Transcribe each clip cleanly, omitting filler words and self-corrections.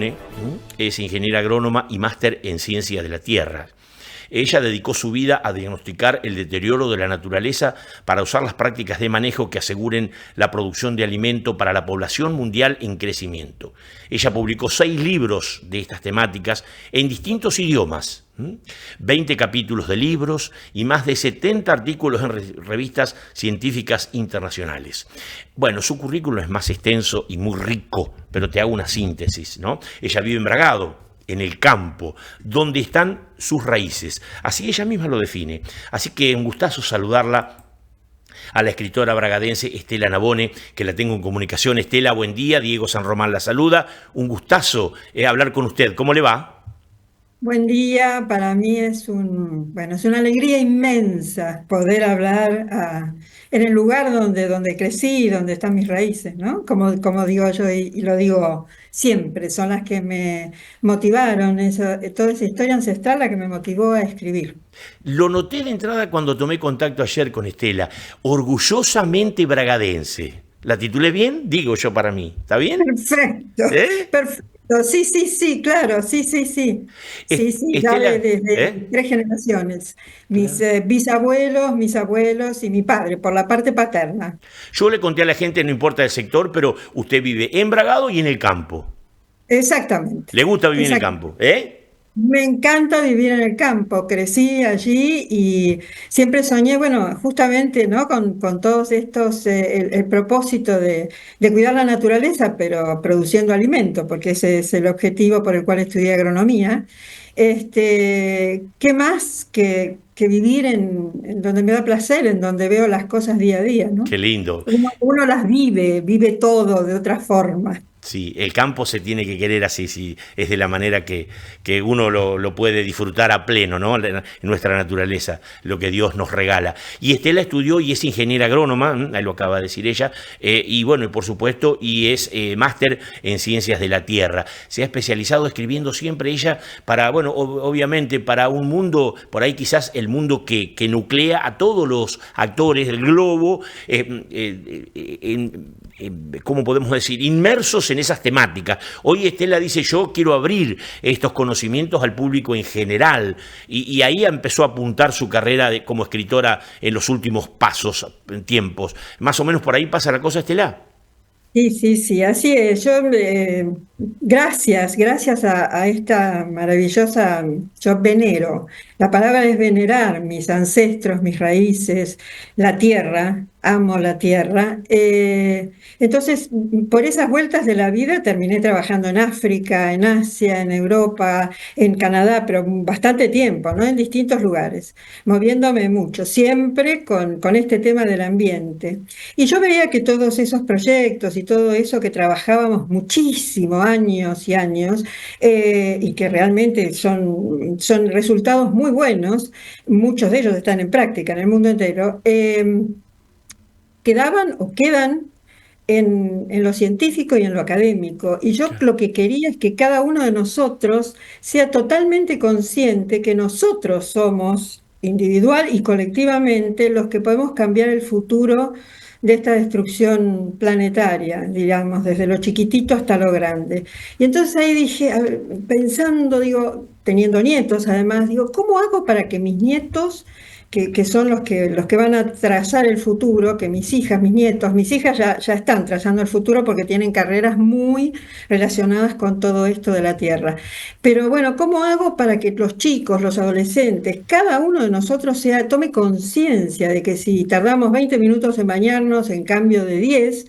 Es ingeniera agrónoma y máster en ciencias de la tierra. Ella dedicó su vida a diagnosticar el deterioro de la naturaleza para usar las prácticas de manejo que aseguren la producción de alimento para la población mundial en crecimiento. Ella publicó 6 libros de estas temáticas en distintos idiomas, 20 capítulos de libros y más de 70 artículos en revistas científicas internacionales. Bueno, su currículum es más extenso y muy rico, pero te hago una síntesis, ¿no? Ella vive en Bragado, en el campo, donde están sus raíces. Así ella misma lo define. Así que un gustazo saludarla a la escritora bragadense Estela Navone, que la tengo en comunicación. Estela, buen día. Diego San Román la saluda. Un gustazo hablar con usted. ¿Cómo le va? Buen día, para mí es una alegría inmensa poder hablar en el lugar donde crecí, donde están mis raíces, ¿no? Como digo yo y lo digo siempre, son las que me motivaron, toda esa historia ancestral la que me motivó a escribir. Lo noté de entrada cuando tomé contacto ayer con Estela. Orgullosamente bragadense. ¿La titulé bien? Digo yo para mí. ¿Está bien? Perfecto, ¿Eh? perfecto. Sí, sí, sí, claro, sí, sí, sí. Sí, sí, ya Estela, desde ¿eh? 3 generaciones. Mis Claro. bisabuelos, mis abuelos y mi padre, por la parte paterna. Yo le conté a la gente, no importa el sector, pero usted vive en Bragado y en el campo. Exactamente, ¿Le gusta vivir en el exacto. campo? ¿Eh? Me encanta vivir en el campo, crecí allí y siempre soñé, bueno, justamente, ¿no? Con todos estos, el propósito de cuidar la naturaleza, pero produciendo alimento, porque ese es el objetivo por el cual estudié agronomía. ¿Qué más que vivir en donde me da placer, en donde veo las cosas día a día, ¿no? Qué lindo. Uno las vive todo de otra forma. Sí, el campo se tiene que querer así, sí, es de la manera que uno lo puede disfrutar a pleno, ¿no? En nuestra naturaleza, lo que Dios nos regala. Y Estela estudió y es ingeniera agrónoma, ahí lo acaba de decir ella, y bueno, y por supuesto, y es máster en ciencias de la tierra. Se ha especializado escribiendo siempre ella para, bueno, obviamente para un mundo, por ahí quizás el mundo que nuclea a todos los actores del globo, ¿cómo podemos decir? Inmersos en esas temáticas. Hoy Estela dice, yo quiero abrir estos conocimientos al público en general, y ahí empezó a apuntar su carrera como escritora en los últimos tiempos. Más o menos por ahí pasa la cosa, Estela. Sí, sí, sí, así es. Gracias a esta maravillosa, yo venero. La palabra es venerar mis ancestros, mis raíces, la tierra, amo la tierra. Entonces, por esas vueltas de la vida terminé trabajando en África, en Asia, en Europa, en Canadá, pero bastante tiempo, ¿no? En distintos lugares, moviéndome mucho, siempre con este tema del ambiente. Y yo veía que todos esos proyectos y todo eso que trabajábamos muchísimo, años y años, y que realmente son resultados muy buenos, muchos de ellos están en práctica en el mundo entero, quedaban o quedan en lo científico y en lo académico. Y yo lo que quería es que cada uno de nosotros sea totalmente consciente que nosotros somos individual y colectivamente los que podemos cambiar el futuro de esta destrucción planetaria, digamos, desde lo chiquitito hasta lo grande. Y entonces ahí dije, a ver, pensando, digo, teniendo nietos además, digo, ¿cómo hago para que mis nietos que son los que van a trazar el futuro, que mis hijas, mis nietos, mis hijas ya están trazando el futuro porque tienen carreras muy relacionadas con todo esto de la Tierra? Pero bueno, ¿cómo hago para que los chicos, los adolescentes, cada uno de nosotros tome conciencia de que si tardamos 20 minutos en bañarnos en cambio de 10,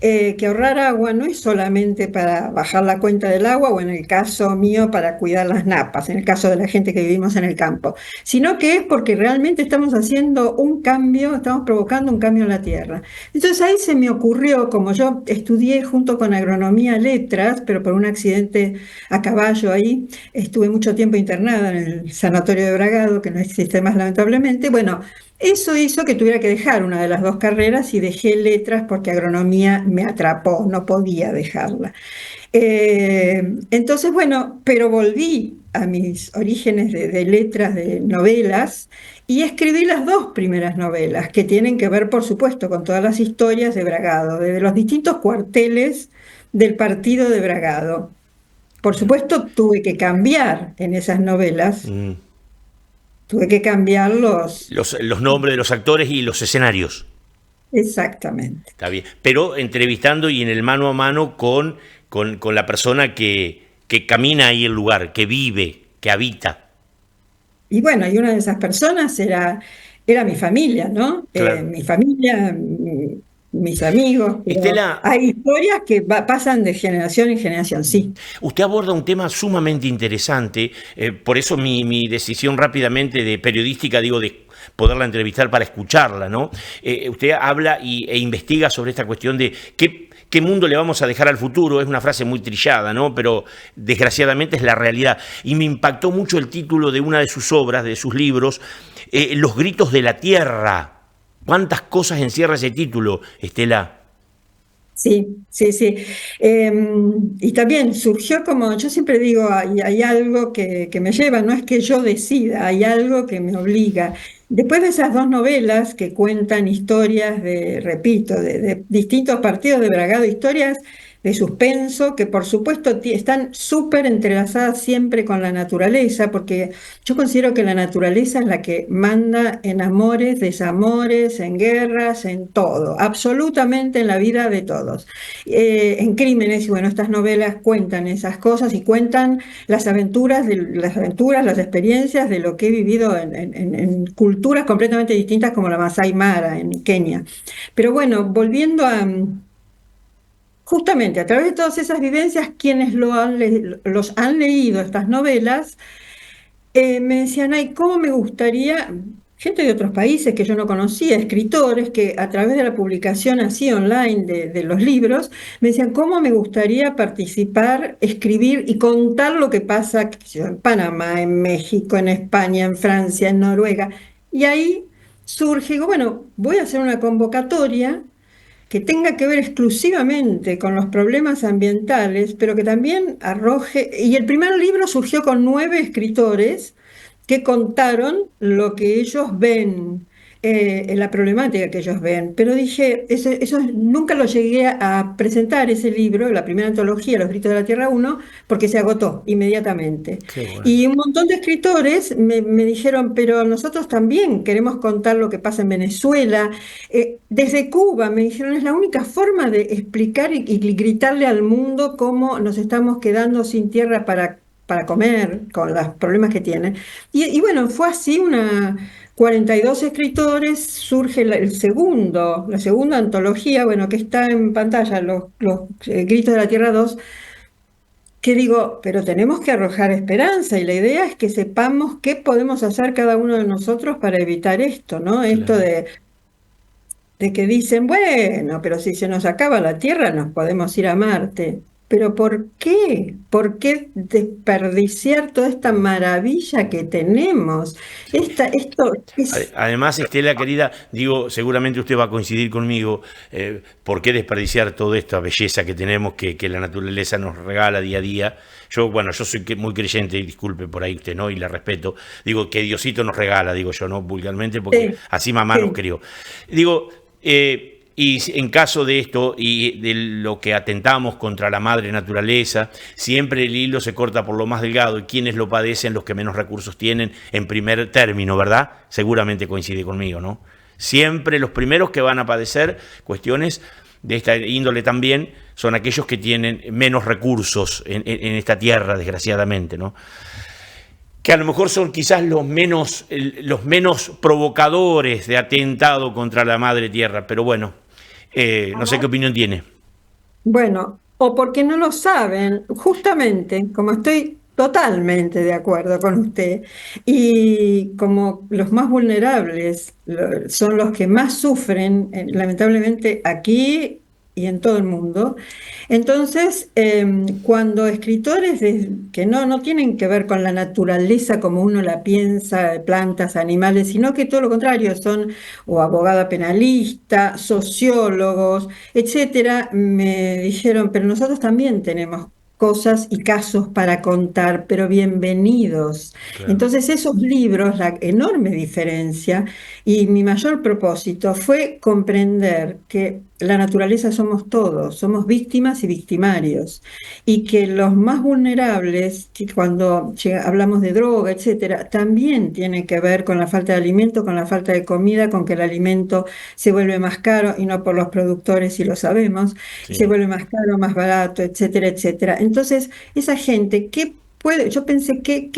que ahorrar agua no es solamente para bajar la cuenta del agua o en el caso mío para cuidar las napas, en el caso de la gente que vivimos en el campo, sino que es porque realmente estamos haciendo un cambio, estamos provocando un cambio en la tierra. Entonces ahí se me ocurrió, como yo estudié junto con agronomía letras, pero por un accidente a caballo ahí, estuve mucho tiempo internada en el sanatorio de Bragado, que no existe más lamentablemente. Bueno, eso hizo que tuviera que dejar una de las dos carreras y dejé letras porque agronomía me atrapó, no podía dejarla. Entonces, bueno, pero volví a mis orígenes de letras, de novelas, y escribí las 2 primeras novelas, que tienen que ver, por supuesto, con todas las historias de Bragado, de los distintos cuarteles del partido de Bragado. Por supuesto, tuve que cambiar en esas novelas, Mm. tuve que cambiar Los nombres de los actores y los escenarios. exactamente. Está bien. Pero entrevistando y en el mano a mano con la persona que camina ahí el lugar, que vive, que habita. Y bueno, y una de esas personas era mi familia, ¿no? Claro. Mi familia, mis amigos, pero Estela, hay historias que pasan de generación en generación, sí. usted aborda un tema sumamente interesante, por eso mi decisión rápidamente de periodística, digo, de poderla entrevistar para escucharla, ¿no? Usted habla e investiga sobre esta cuestión de qué mundo le vamos a dejar al futuro. Es una frase muy trillada, ¿no? Pero desgraciadamente es la realidad. Y me impactó mucho el título de una de sus obras, de sus libros, Los gritos de la tierra. ¿Cuántas cosas encierra ese título, Estela? Sí, sí, sí. Eh, y también surgió como, yo siempre digo, hay algo que me lleva, no es que yo decida, hay algo que me obliga. Después de esas dos novelas que cuentan historias de, repito, de distintos partidos de Bragado, historias de suspenso, que por supuesto están súper entrelazadas siempre con la naturaleza, porque yo considero que la naturaleza es la que manda en amores, desamores, en guerras, en todo, absolutamente en la vida de todos. En crímenes, y bueno, estas novelas cuentan esas cosas y cuentan las experiencias de lo que he vivido en culturas completamente distintas como la Masai Mara en Kenia. Pero bueno, volviendo a... Justamente a través de todas esas vivencias, quienes los han leído estas novelas, me decían, ay, cómo me gustaría, gente de otros países que yo no conocía, escritores que a través de la publicación así online de los libros, me decían, cómo me gustaría participar, escribir y contar lo que pasa, qué sé yo, en Panamá, en México, en España, en Francia, en Noruega. Y ahí surge, digo, bueno, voy a hacer una convocatoria que tenga que ver exclusivamente con los problemas ambientales, pero que también arroje, y el primer libro surgió con 9 escritores que contaron lo que ellos ven, la problemática que ellos ven. Pero dije, eso nunca lo llegué a presentar, ese libro, la primera antología, Los Gritos de la Tierra uno, porque se agotó inmediatamente. Qué bueno. Y un montón de escritores me dijeron, pero nosotros también queremos contar lo que pasa en Venezuela. Desde Cuba, me dijeron, es la única forma de explicar y gritarle al mundo cómo nos estamos quedando sin tierra para comer, con los problemas que tienen. Y bueno, fue así 42 escritores, surge la segunda antología, bueno, que está en pantalla, los Gritos de la Tierra 2, que digo, pero tenemos que arrojar esperanza y la idea es que sepamos qué podemos hacer cada uno de nosotros para evitar esto, ¿no? Esto Claro. de que dicen, bueno, pero si se nos acaba la Tierra nos podemos ir a Marte. Pero ¿por qué? ¿Por qué desperdiciar toda esta maravilla que tenemos? Esto es... Además, Estela, querida, digo, seguramente usted va a coincidir conmigo, ¿por qué desperdiciar toda esta belleza que tenemos, que la naturaleza nos regala día a día? Yo, bueno, yo soy muy creyente, y disculpe por ahí usted, ¿no? Y la respeto. Digo, que Diosito nos regala, digo yo, ¿no? Vulgarmente, porque Sí, así mamá nos sí. crió. Digo, y en caso de esto y de lo que atentamos contra la madre naturaleza, siempre el hilo se corta por lo más delgado y quienes lo padecen, los que menos recursos tienen en primer término, ¿verdad? Seguramente coincide conmigo, ¿no? Siempre los primeros que van a padecer cuestiones de esta índole también son aquellos que tienen menos recursos en esta tierra, desgraciadamente, ¿no? Que a lo mejor son quizás los menos provocadores de atentado contra la madre tierra, pero bueno, no sé qué opinión tiene. Bueno, o porque no lo saben, justamente, como estoy totalmente de acuerdo con usted, y como los más vulnerables son los que más sufren, lamentablemente aquí y en todo el mundo, entonces cuando escritores que no tienen que ver con la naturaleza como uno la piensa, de plantas, animales, sino que todo lo contrario, son o abogada penalista, sociólogos, etcétera, me dijeron, pero nosotros también tenemos cosas y casos para contar, pero bienvenidos. Claro. Entonces esos libros, la enorme diferencia y mi mayor propósito fue comprender que la naturaleza somos todos, somos víctimas y victimarios, y que los más vulnerables, que cuando hablamos de droga, etcétera, también tiene que ver con la falta de alimento, con la falta de comida, con que el alimento se vuelve más caro y no por los productores, si lo sabemos, se Sí, vuelve más caro, más barato, etcétera, etcétera. Entonces, esa gente, ¿qué puede? Yo pensé que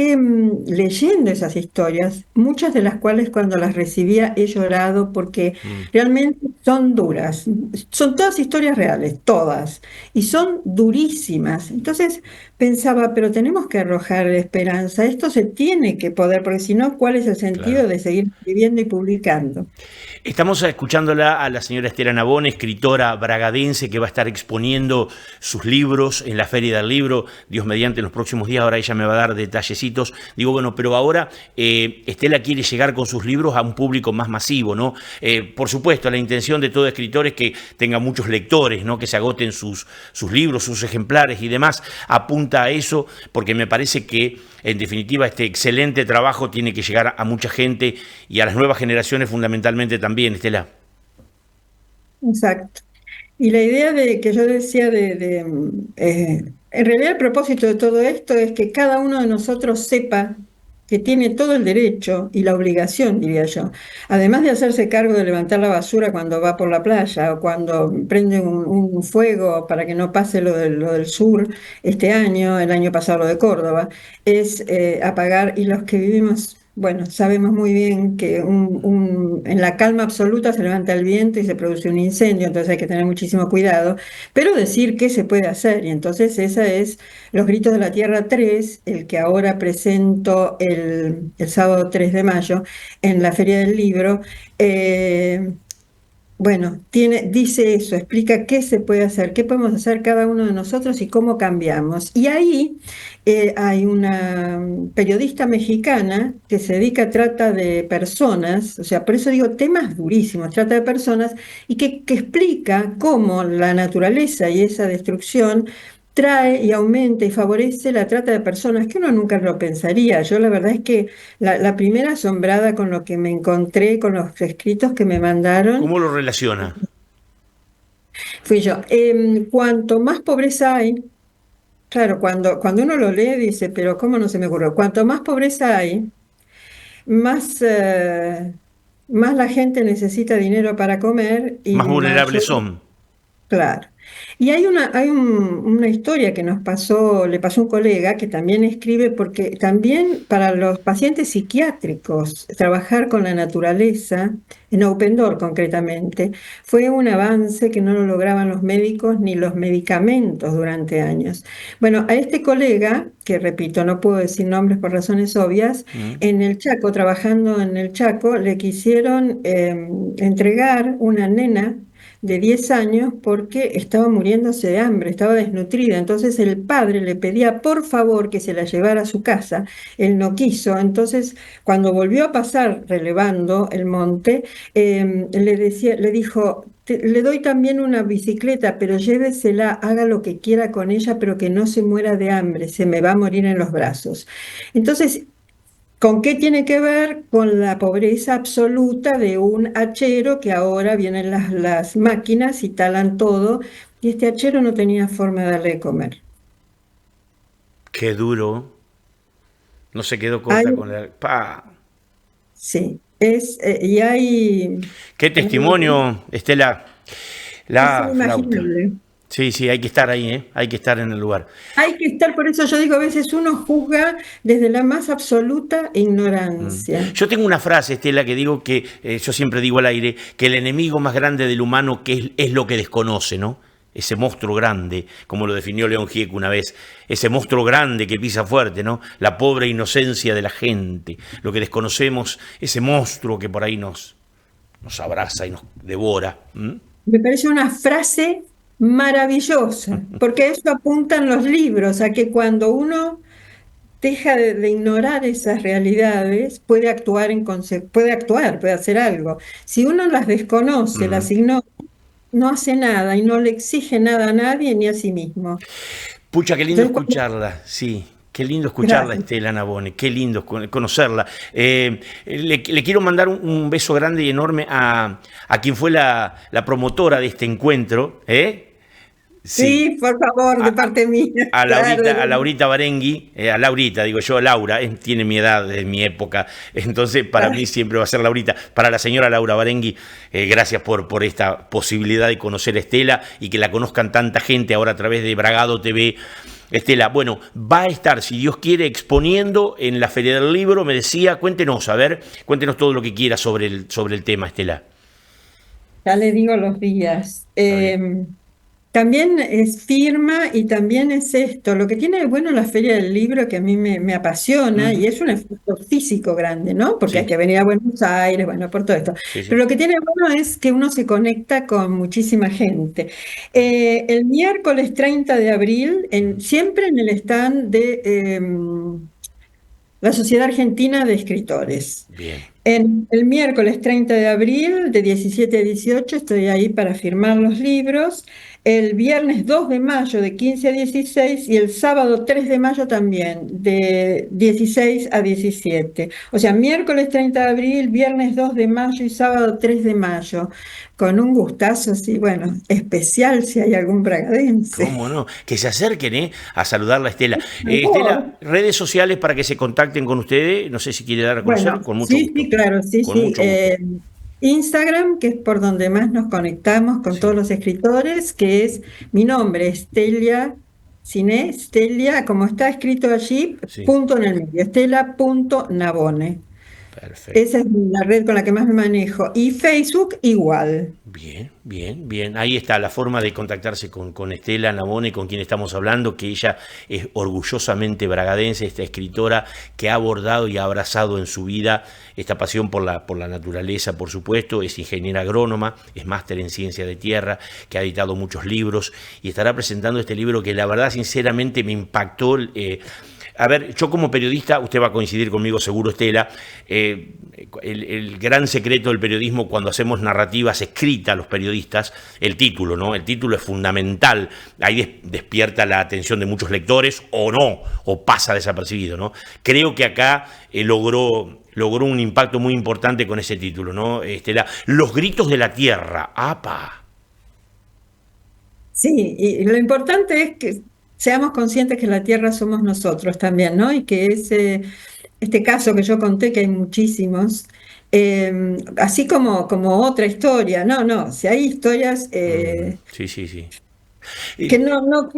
leyendo esas historias, muchas de las cuales cuando las recibía he llorado porque mm, realmente son duras, son todas historias reales, todas, y son durísimas. Entonces pensaba, pero tenemos que arrojar esperanza, esto se tiene que poder, porque si no, ¿cuál es el claro. sentido de seguir escribiendo y publicando? Estamos escuchándola a la señora Estela Nabón, escritora bragadense que va a estar exponiendo sus libros en la Feria del Libro, Dios mediante, en los próximos días. Ahora ella me va a dar detallecitos. Digo, bueno, pero ahora Estela quiere llegar con sus libros a un público más masivo, ¿no? Por supuesto, la intención de todo escritor es que tenga muchos lectores, ¿no? Que se agoten sus libros, sus ejemplares y demás. Apunta a eso porque me parece que, en definitiva, este excelente trabajo tiene que llegar a mucha gente y a las nuevas generaciones fundamentalmente también, Estela. Exacto. Y la idea de que yo decía en realidad el propósito de todo esto es que cada uno de nosotros sepa que tiene todo el derecho y la obligación, diría yo, además de hacerse cargo de levantar la basura cuando va por la playa o cuando prende un fuego para que no pase lo del sur este año, el año pasado lo de Córdoba, es apagar, y los que vivimos. Bueno, sabemos muy bien que en la calma absoluta se levanta el viento y se produce un incendio, entonces hay que tener muchísimo cuidado, pero decir qué se puede hacer. Y entonces esa es Los Gritos de la Tierra 3, el que ahora presento el sábado 3 de mayo en la Feria del Libro. eh, bueno, dice eso, explica qué se puede hacer, qué podemos hacer cada uno de nosotros y cómo cambiamos. Y ahí hay una periodista mexicana que se dedica, trata de personas, o sea, por eso digo temas durísimos, trata de personas y que explica cómo la naturaleza y esa destrucción trae y aumenta y favorece la trata de personas, que uno nunca lo pensaría. Yo la verdad es que la primera asombrada con lo que me encontré, con los escritos que me mandaron, ¿Cómo lo relaciona? fui yo. Cuanto más pobreza hay, claro, cuando uno lo lee dice, pero ¿cómo no se me ocurrió? Cuanto más pobreza hay, más, más la gente necesita dinero para comer y Más mayor. vulnerables son. Claro. Y hay una historia que nos pasó, le pasó a un colega que también escribe, porque también para los pacientes psiquiátricos, trabajar con la naturaleza, en Open Door concretamente, fue un avance que no lo lograban los médicos ni los medicamentos durante años. Bueno, a este colega, que repito, no puedo decir nombres por razones obvias, ¿Mm? en el Chaco, trabajando en el Chaco, le quisieron entregar una nena de 10 años porque estaba muriéndose de hambre, estaba desnutrida. Entonces el padre le pedía por favor que se la llevara a su casa. Él no quiso. Entonces, cuando volvió a pasar relevando el monte, le dijo: Le doy también una bicicleta, pero llévesela, haga lo que quiera con ella, pero que no se muera de hambre, se me va a morir en los brazos". Entonces, ¿con qué tiene que ver? Con la pobreza absoluta de un hachero, que ahora vienen las máquinas y talan todo, y este hachero no tenía forma de darle de comer. Qué duro. No se quedó Hay, corta con la... ¡Pa! sí, y hay, Qué testimonio, Estela. es La flauta. inimaginable. Sí, sí, hay que estar ahí, ¿eh? Hay que estar en el lugar. Hay que estar, por eso yo digo, a veces uno juzga desde la más absoluta Mm. ignorancia. Yo tengo una frase, Estela, que digo que yo siempre digo al aire, que el enemigo más grande del humano es lo que desconoce, ¿no? Ese monstruo grande, como lo definió León Gieco una vez, ese monstruo grande que pisa fuerte, ¿no? La pobre inocencia de la gente, lo que desconocemos, ese monstruo que por ahí nos abraza y nos devora. ¿Mm? Me parece una frase maravillosa, porque a eso apuntan los libros, a que cuando uno deja de ignorar esas realidades, puede actuar puede hacer algo. Si uno las desconoce, Mm. las ignora, no hace nada y no le exige nada a nadie ni a sí mismo. Pucha, qué lindo Entonces, cuando escucharla, sí. Qué lindo escucharla, Gracias. Estela Navone, qué lindo conocerla. Le quiero mandar un beso grande y enorme a quien fue la promotora de este encuentro, ¿eh? Sí, Sí, por favor, de a, parte mía, claro. A Laurita Barengui, a Laurita, digo yo, Laura, tiene mi edad, de mi época, entonces para mí siempre va a ser Laurita. Para la señora Laura Barengui, gracias por esta posibilidad de conocer a Estela y que la conozcan tanta gente ahora a través de Bragado TV. Estela, bueno, va a estar, si Dios quiere, exponiendo en la Feria del Libro, me decía, cuéntenos, a ver, cuéntenos todo lo que quiera sobre el tema, Estela. Ya le digo los días. Está bien. También es firma y también es esto. Lo que tiene de bueno la Feria del Libro, que a mí me apasiona, y Ujú. es un esfuerzo físico grande, ¿no? Porque hay Sí, que venir a Buenos Aires, bueno, por todo esto. sí, Pero sí. lo que tiene de bueno es que uno se conecta con muchísima gente. El miércoles 30 de abril, Ujú. siempre en el stand de la Sociedad Argentina de Escritores. Bien. El miércoles 30 de abril, de 17 a 18, estoy ahí para firmar los libros. El viernes 2 de mayo, de 15 a 16, y el sábado 3 de mayo también, de 16 a 17. O sea, miércoles 30 de abril, viernes 2 de mayo y sábado 3 de mayo. Con un gustazo, así, bueno, especial si hay algún bragadense. ¿Cómo no? Que se acerquen, a saludarla a Estela. Por Estela, favor. redes sociales para que se contacten con ustedes. No sé si quiere dar a conocer, Bueno, con mucho sí, sí, gusto. claro, sí, Con sí. mucho gusto. Instagram, que es por donde más nos conectamos con todos Sí. los escritores, que es mi nombre, Estelia Ciné, Stelia, como está escrito allí, Sí. punto en el medio, Estela.Navone. Perfecto. Esa es la red con la que más me manejo. Y Facebook igual. Bien, bien, bien. Ahí está la forma de contactarse con Estela Navone, con quien estamos hablando, que ella es orgullosamente bragadense, esta escritora que ha abordado y ha abrazado en su vida esta pasión por la naturaleza, por supuesto. Es ingeniera agrónoma, es máster en ciencia de tierra, que ha editado muchos libros y estará presentando este libro que la verdad, sinceramente, me impactó. A ver, yo como periodista, usted va a coincidir conmigo seguro, Estela, el gran secreto del periodismo cuando hacemos narrativas escritas los periodistas, el título, ¿no? El título es fundamental, ahí despierta la atención de muchos lectores o no, o pasa desapercibido, ¿no? Creo que acá logró un impacto muy importante con ese título, ¿no, Estela? Los gritos de la tierra, ¡apa! Sí, y lo importante es que seamos conscientes que la tierra somos nosotros también, ¿no? Y que este caso que yo conté, que hay muchísimos, así como otra historia, no, no, si hay historias Sí, sí, sí. que no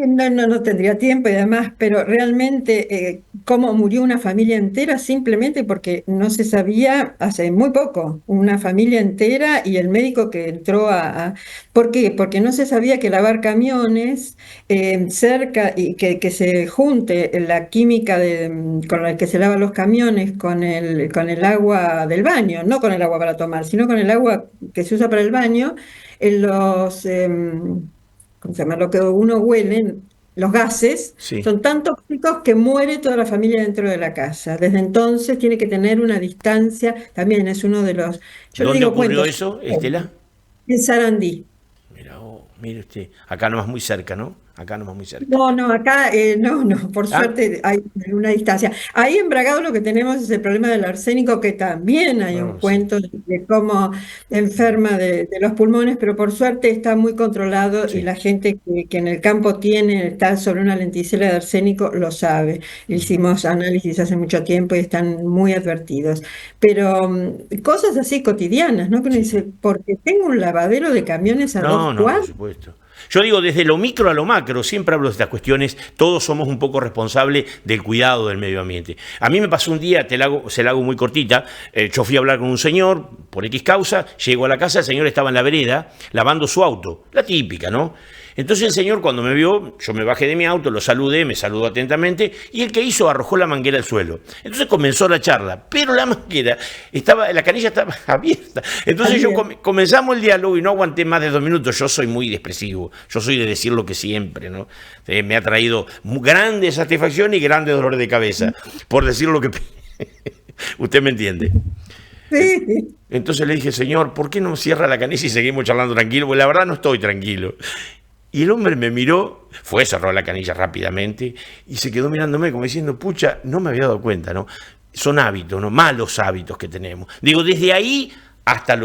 tendría tiempo y demás, pero realmente cómo murió una familia entera simplemente porque no se sabía hace muy poco, una familia entera y el médico que entró ¿Por qué? Porque no se sabía que lavar camiones cerca y que se junte la química con la que se lavan los camiones con el agua del baño, no con el agua para tomar, sino con el agua que se usa para el baño, en ¿cómo se llama? Lo que uno huele, los gases, Sí. son tan tóxicos que muere toda la familia dentro de la casa. Desde entonces tiene que tener una distancia, también es uno de los, yo le ¿Dónde digo ocurrió cuentos, eso, Estela? en Sarandí. Mira, mire usted, acá nomás muy cerca, ¿no? Acá nomás muy cerca. No, no, acá no, no, por Ah, suerte hay una distancia. Ahí en Bragado lo que tenemos es el problema del arsénico, que también hay un no, sí. cuento de cómo enferma de los pulmones, pero por suerte está muy controlado y Sí. la gente que en el campo está sobre una lenticela de arsénico lo sabe. Hicimos análisis hace mucho tiempo y están muy advertidos. Pero cosas así cotidianas, ¿no? Que uno Sí, dice, sí. porque tengo un lavadero de camiones a dos No, no, por cuadras. supuesto. Yo digo, desde lo micro a lo macro, siempre hablo de estas cuestiones, todos somos un poco responsables del cuidado del medio ambiente. A mí me pasó un día, se la hago muy cortita, yo fui a hablar con un señor, por X causa, llego a la casa, el señor estaba en la vereda lavando su auto, la típica, ¿no? Entonces el señor cuando me vio, yo me bajé de mi auto, lo saludé, me saludó atentamente, y el que hizo arrojó la manguera al suelo. Entonces comenzó la charla, pero la manguera la canilla estaba abierta. Entonces comenzamos el diálogo y no aguanté más de 2 minutos. Yo soy muy expresivo, yo soy de decir lo que siempre, ¿no? Me ha traído grande satisfacción y grande dolor de cabeza, por decir lo que... Usted me entiende. Sí. Entonces le dije, señor, ¿por qué no cierra la canilla y seguimos charlando tranquilo? Porque la verdad no estoy tranquilo. Y el hombre me miró, fue, cerró la canilla rápidamente y se quedó mirándome como diciendo, pucha, no me había dado cuenta, ¿no? Son hábitos, ¿no? Malos hábitos que tenemos. Digo, desde ahí hasta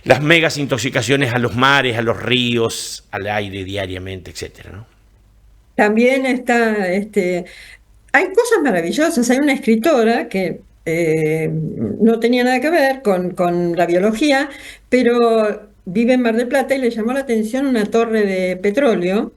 las megas intoxicaciones a los mares, a los ríos, al aire diariamente, etcétera, ¿no? También está, hay cosas maravillosas. Hay una escritora que no tenía nada que ver con la biología, pero vive en Mar del Plata y le llamó la atención una torre de petróleo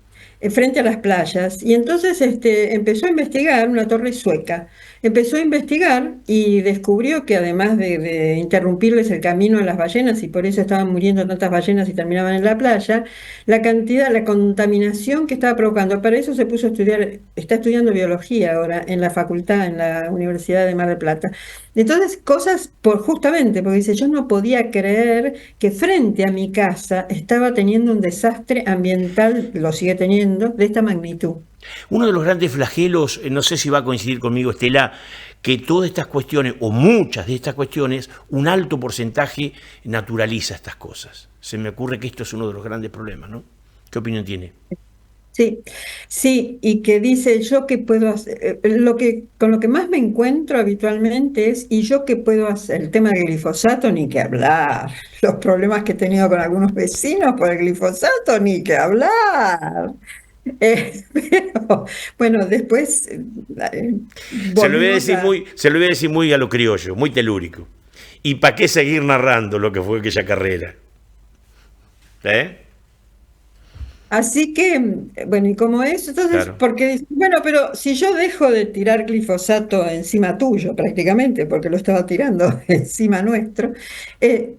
frente a las playas. Y entonces empezó a investigar una torre sueca. Empezó a investigar y descubrió que además de interrumpirles el camino a las ballenas, y por eso estaban muriendo tantas ballenas y terminaban en la playa, la cantidad, la contaminación que estaba provocando. Para eso se puso a estudiar, está estudiando biología ahora en la facultad, en la Universidad de Mar del Plata. Entonces, cosas justamente, porque dice, yo no podía creer que frente a mi casa estaba teniendo un desastre ambiental, lo sigue teniendo, de esta magnitud. Uno de los grandes flagelos, no sé si va a coincidir conmigo, Estela, que todas estas cuestiones, o muchas de estas cuestiones, un alto porcentaje naturaliza estas cosas. Se me ocurre que esto es uno de los grandes problemas, ¿no? ¿Qué opinión tiene? Sí, sí, y que dice, yo qué puedo hacer, con lo que más me encuentro habitualmente es, y yo qué puedo hacer, el tema del glifosato, ni que hablar, los problemas que he tenido con algunos vecinos por el glifosato, ni que hablar. Pero bueno, después volvimos a... Se lo voy a decir muy a lo criollo, muy telúrico. ¿Y para qué seguir narrando lo que fue aquella carrera? ¿Eh? Así que, bueno, y como eso, entonces, Claro. porque dice, bueno, pero si yo dejo de tirar glifosato encima tuyo prácticamente, porque lo estaba tirando encima nuestro, ¿en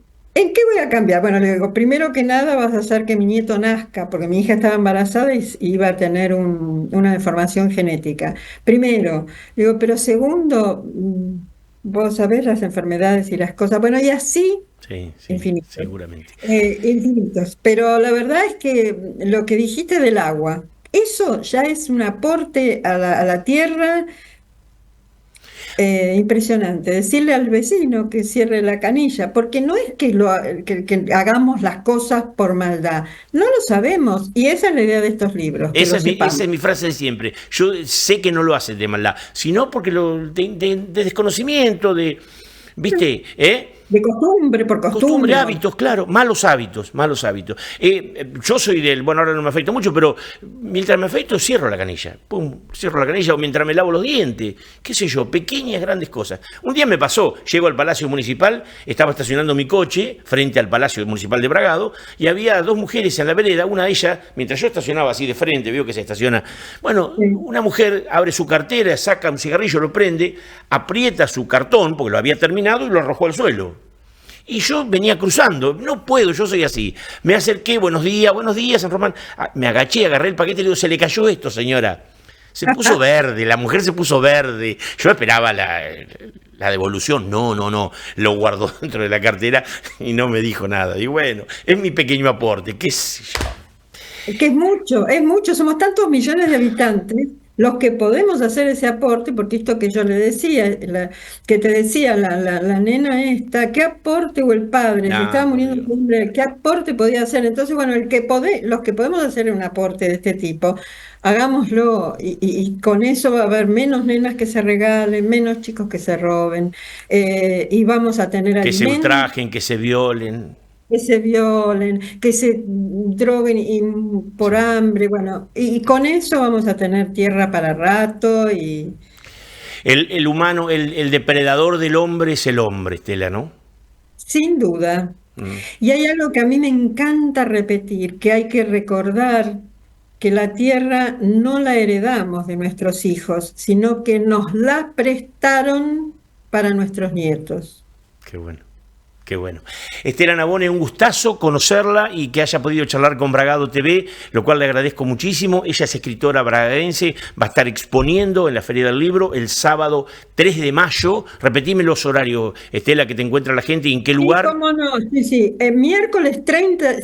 qué voy a cambiar? Bueno, le digo, primero que nada vas a hacer que mi nieto nazca, porque mi hija estaba embarazada y iba a tener una deformación genética. Primero, digo, pero segundo, vos sabés las enfermedades y las cosas, bueno, y así, Sí, sí, infinitos. seguramente. Infinitos. Pero la verdad es que lo que dijiste del agua, eso ya es un aporte a la tierra impresionante. Decirle al vecino que cierre la canilla, porque no es que hagamos las cosas por maldad, no lo sabemos. Y esa es la idea de estos libros, que lo Esa sepamos. es mi frase de siempre. Yo sé que no lo hacen de maldad, sino porque de desconocimiento, de, ¿viste? ¿Eh? De costumbre, por Costumbre, costumbre. hábitos, claro, malos hábitos, malos hábitos. Yo soy bueno, ahora no me afeito mucho, pero mientras me afeito cierro la canilla, pum, cierro la canilla o mientras me lavo los dientes, qué sé yo, pequeñas, grandes cosas. Un día me pasó, llego al Palacio Municipal, estaba estacionando mi coche frente al Palacio Municipal de Bragado y había dos mujeres en la vereda, una de ellas, mientras yo estacionaba así de frente, veo que se estaciona, bueno, Sí. una mujer abre su cartera, saca un cigarrillo, lo prende, aprieta su cartón, porque lo había terminado y lo arrojó al suelo. Y yo venía cruzando, no puedo, yo soy así. Me acerqué, buenos días, San Román. Me agaché, agarré el paquete y le digo, se le cayó esto, señora. Se puso verde, la mujer se puso verde. Yo esperaba la devolución. No, no, no. Lo guardó dentro de la cartera y no me dijo nada. Y bueno, es mi pequeño aporte, qué sé yo. Que es mucho, somos tantos millones de habitantes los que podemos hacer ese aporte, porque esto que yo le decía, que te decía la nena esta, ¿qué aporte o el padre? Se Ah, estaba por muriendo Dios. de hambre, ¿qué aporte podía hacer? Entonces, bueno, los que podemos hacer un aporte de este tipo, hagámoslo y con eso va a haber menos nenas que se regalen, menos chicos que se roben, y vamos a tener Que se alimentos ultrajen, que se violen. que se violen, que se droguen por Sí. hambre, bueno, y con eso vamos a tener tierra para rato y El humano, el depredador del hombre es el hombre, Estela, ¿no? sin duda. Mm. Y hay algo que a mí me encanta repetir, que hay que recordar que la tierra no la heredamos de nuestros hijos, sino que nos la prestaron para nuestros nietos. Qué bueno. Qué bueno. Estela Navone, un gustazo conocerla y que haya podido charlar con Bragado TV, lo cual le agradezco muchísimo. Ella es escritora bragadense, va a estar exponiendo en la Feria del Libro el sábado 3 de mayo. Repetime los horarios, Estela, que te encuentra la gente y en qué Sí, lugar. cómo no, sí, sí. Miércoles 30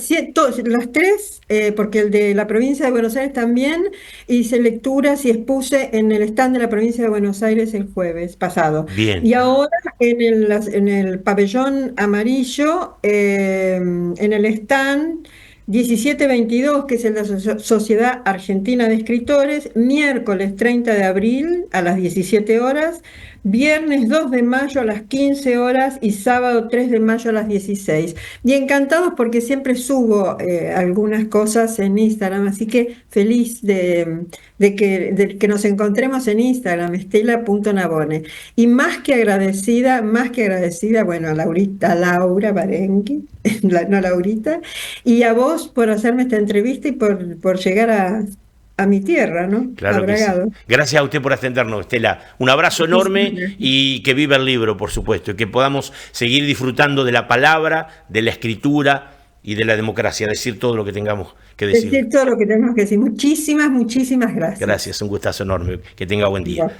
las tres, porque el de la provincia de Buenos Aires también, hice lecturas y expuse en el stand de la provincia de Buenos Aires el jueves pasado. Bien. Y ahora en el pabellón amarillo, en el stand 17:22, que es en la Sociedad Argentina de Escritores, miércoles 30 de abril a las 17 horas, viernes 2 de mayo a las 15 horas y sábado 3 de mayo a las 16. Y encantados porque siempre subo algunas cosas en Instagram, así que feliz de que nos encontremos en Instagram, estela.navone. Y más que agradecida, bueno, a Laura Barengui, no Laurita, y a vos por hacerme esta entrevista y por llegar a mi tierra, ¿no? A Claro que sí. Bragado. Gracias a usted por atendernos, Estela. Un abrazo Muchísimas enorme gracias. y que viva el libro, por supuesto, y que podamos seguir disfrutando de la palabra, de la escritura y de la democracia, decir todo lo que tengamos que decir. Decir todo lo que tenemos que decir. Muchísimas, muchísimas gracias. Gracias, un gustazo enorme. Que tenga buen día. Igual.